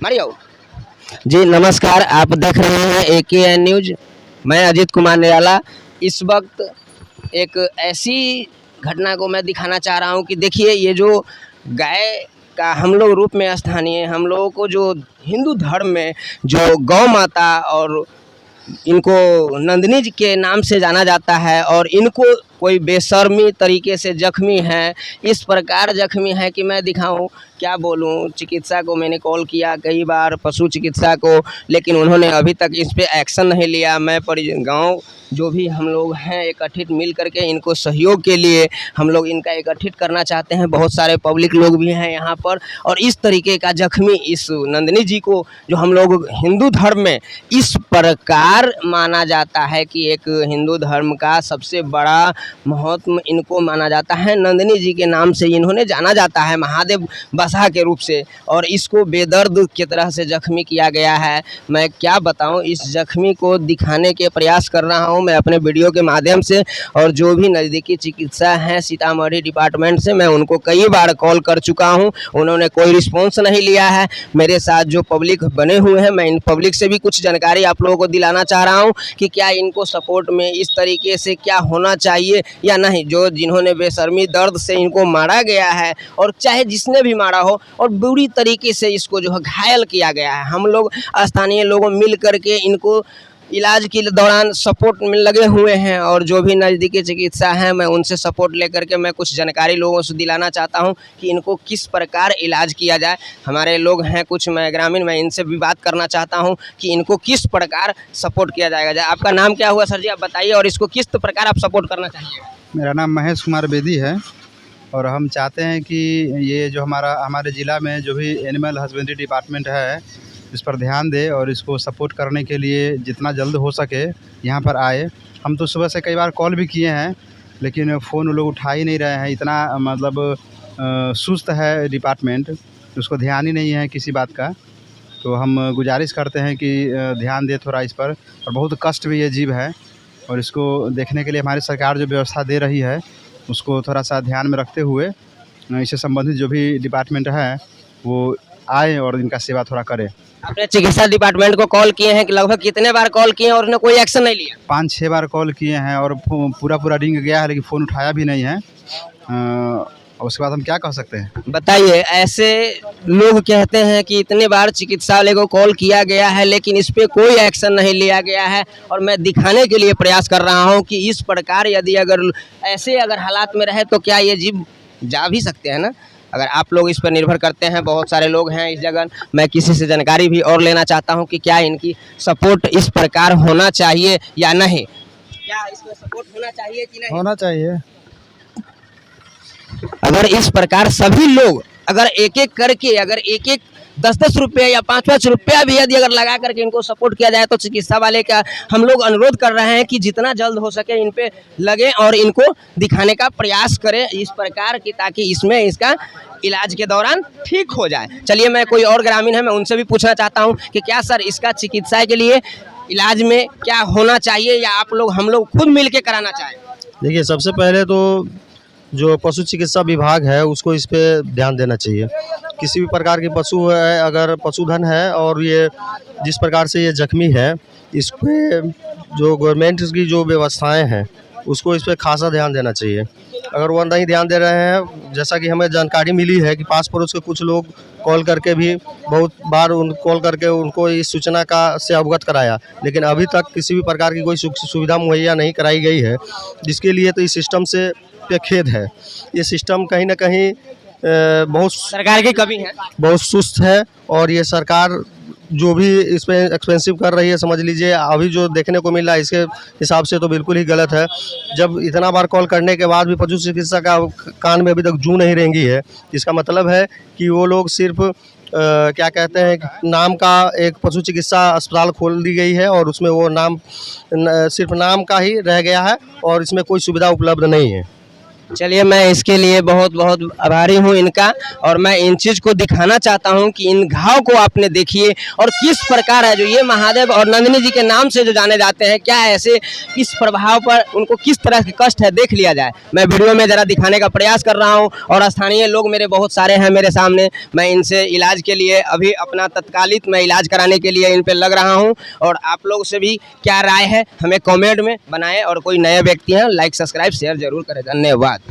Mario जी, नमस्कार। आप देख रहे हैं AKN न्यूज। मैं अजीत कुमार निराला। इस वक्त एक ऐसी घटना को मैं दिखाना चाह रहा हूं कि देखिए, ये जो गाय का हम लोग रूप में स्थानीय हम लोगों को जो हिंदू धर्म में जो गौ माता और इनको नंदिनी जी के नाम से जाना जाता है, और इनको कोई बेशर्मी तरीके से जख्मी है, इस प्रकार जख्मी है कि मैं दिखाऊं क्या बोलूं। चिकित्सा को मैंने कॉल किया कई बार, पशु चिकित्सा को, लेकिन उन्होंने अभी तक इस पे एक्शन नहीं लिया। मैं गांव जो भी हम लोग हैं एकत्रित मिल करके इनको सहयोग के लिए हम लोग इनका एकत्रित करना चाहते हैं। बहुत सारे पब्लिक लोग भी हैं यहाँ पर, और इस तरीके का जख्मी इस नंदिनी जी को जो हम लोग हिंदू धर्म में इस प्रकार माना जाता है कि एक हिंदू धर्म का सबसे बड़ा महत्व इनको माना जाता है। नंदिनी जी के नाम से इन्होंने जाना जाता है, महादेव बसहा के रूप से, और इसको बेदर्द की तरह से जख्मी किया गया है। मैं क्या बताऊं, इस जख्मी को दिखाने के प्रयास कर रहा हूं मैं अपने वीडियो के माध्यम से, और जो भी नज़दीकी चिकित्सा हैं सीतामढ़ी डिपार्टमेंट से मैं उनको कई बार कॉल कर चुका हूं, उन्होंने कोई रिस्पॉन्स नहीं लिया है। मेरे साथ जो पब्लिक बने हुए हैं, मैं इन पब्लिक से भी कुछ जानकारी आप लोगों को दिलाना चाह रहा हूं कि क्या इनको सपोर्ट में इस तरीके से क्या होना चाहिए या नहीं। जो जिन्होंने बेशर्मी दर्द से इनको मारा गया है, और चाहे जिसने भी मारा हो, और बुरी तरीके से इसको जो है घायल किया गया है, हम लोग स्थानीय लोगों मिल करके इनको इलाज के दौरान सपोर्ट में लगे हुए हैं, और जो भी नज़दीकी चिकित्सा हैं मैं उनसे सपोर्ट लेकर के मैं कुछ जानकारी लोगों से दिलाना चाहता हूं कि इनको किस प्रकार इलाज किया जाए। हमारे लोग हैं कुछ मैं ग्रामीण, मैं इनसे भी बात करना चाहता हूं कि इनको किस प्रकार सपोर्ट किया जाएगा। आपका नाम क्या हुआ सर जी, आप बताइए, और इसको किस प्रकार आप सपोर्ट करना चाहिए? मेरा नाम महेश कुमार बेदी है, और हम चाहते हैं कि ये जो हमारे ज़िला में जो भी एनिमल हस्बेंड्री डिपार्टमेंट है इस पर ध्यान दे, और इसको सपोर्ट करने के लिए जितना जल्द हो सके यहाँ पर आए। हम तो सुबह से कई बार कॉल भी किए हैं, लेकिन फ़ोन लोग उठा ही नहीं रहे हैं। इतना मतलब सुस्त है डिपार्टमेंट, उसको ध्यान ही नहीं है किसी बात का। तो हम गुजारिश करते हैं कि ध्यान दे थोड़ा इस पर। और बहुत कष्ट भी ये जीव है, और इसको देखने के लिए हमारी सरकार जो व्यवस्था दे रही है उसको थोड़ा सा ध्यान में रखते हुए इससे संबंधित जो भी डिपार्टमेंट है वो आए और इनका सेवा थोड़ा करें। आपने चिकित्सा डिपार्टमेंट को कॉल किए हैं कि लगभग कितने बार कॉल किए हैं और उन्होंने कोई एक्शन नहीं लिया? 5-6 बार कॉल किए हैं, और पूरा रिंग गया है, लेकिन फ़ोन उठाया भी नहीं है। उसके बाद हम क्या कह सकते हैं? बताइए, ऐसे लोग कहते हैं कि इतने बार चिकित्सालय को कॉल किया गया है लेकिन इस पे कोई एक्शन नहीं लिया गया है, और मैं दिखाने के लिए प्रयास कर रहा हूं कि इस प्रकार यदि अगर हालात में रहे तो क्या ये जीव जा भी सकते हैं ना। अगर आप लोग इस पर निर्भर करते हैं, बहुत सारे लोग हैं इस जगह, मैं किसी से जानकारी भी और लेना चाहता हूं कि क्या इनकी सपोर्ट इस प्रकार होना चाहिए या नहीं, क्या इसमें सपोर्ट होना चाहिए कि नहीं? होना चाहिए। अगर इस प्रकार सभी लोग अगर एक एक करके अगर एक एक 10-10 रुपये या 5-5 रुपया भी यदि अगर लगा करके इनको सपोर्ट किया जाए तो चिकित्सा वाले का हम लोग अनुरोध कर रहे हैं कि जितना जल्द हो सके इन पे लगे और इनको दिखाने का प्रयास करें इस प्रकार की, ताकि इसमें इसका इलाज के दौरान ठीक हो जाए। चलिए, मैं कोई और ग्रामीण है मैं उनसे भी पूछना चाहता हूँ कि क्या सर इसका चिकित्सा के लिए इलाज में क्या होना चाहिए, या आप लोग हम लोग खुद मिल के कराना चाहें? देखिए, सबसे पहले तो जो पशु चिकित्सा विभाग है उसको इस पे ध्यान देना चाहिए। किसी भी प्रकार की पशु है, अगर पशुधन है और ये जिस प्रकार से ये जख्मी है, इस पे जो गवर्नमेंट की जो व्यवस्थाएं हैं उसको इस पे खासा ध्यान देना चाहिए। अगर वो नहीं ध्यान दे रहे हैं, जैसा कि हमें जानकारी मिली है कि पास पड़ोस के कुछ लोग कॉल करके भी बहुत बार कॉल करके उनको इस सूचना का से अवगत कराया, लेकिन अभी तक किसी भी प्रकार की कोई सुविधा मुहैया नहीं कराई गई है, जिसके लिए तो इस सिस्टम से पे खेद है। ये सिस्टम कहीं ना कहीं बहुत सरकार की कमी है, बहुत सुस्त है, और ये सरकार जो भी इस पे एक्सपेंसिव कर रही है, समझ लीजिए अभी जो देखने को मिल रहा है इसके हिसाब से तो बिल्कुल ही गलत है। जब इतना बार कॉल करने के बाद भी पशु चिकित्सा का कान में अभी तक जू नहीं रेंगी है, इसका मतलब है कि वो लोग सिर्फ क्या कहते हैं, नाम का एक पशु चिकित्सा अस्पताल खोल दी गई है और उसमें वो नाम सिर्फ नाम का ही रह गया है और इसमें कोई सुविधा उपलब्ध नहीं है। चलिए, मैं इसके लिए बहुत बहुत आभारी हूँ इनका, और मैं इन चीज़ को दिखाना चाहता हूँ कि इन घाव को आपने देखिए और किस प्रकार है जो ये महादेव और नंदिनी जी के नाम से जो जाने जाते हैं, क्या ऐसे इस प्रभाव पर उनको किस तरह के कष्ट है देख लिया जाए। मैं वीडियो में ज़रा दिखाने का प्रयास कर रहा हूँ, और स्थानीय लोग मेरे बहुत सारे हैं मेरे सामने। मैं इनसे इलाज के लिए अभी अपना तत्कालिक मैं इलाज कराने के लिए इन पर लग रहा हूँ, और आप लोग से भी क्या राय है हमें कॉमेंट में बनाएं, और कोई नए व्यक्ति हैं लाइक सब्सक्राइब शेयर जरूर करें। धन्यवाद।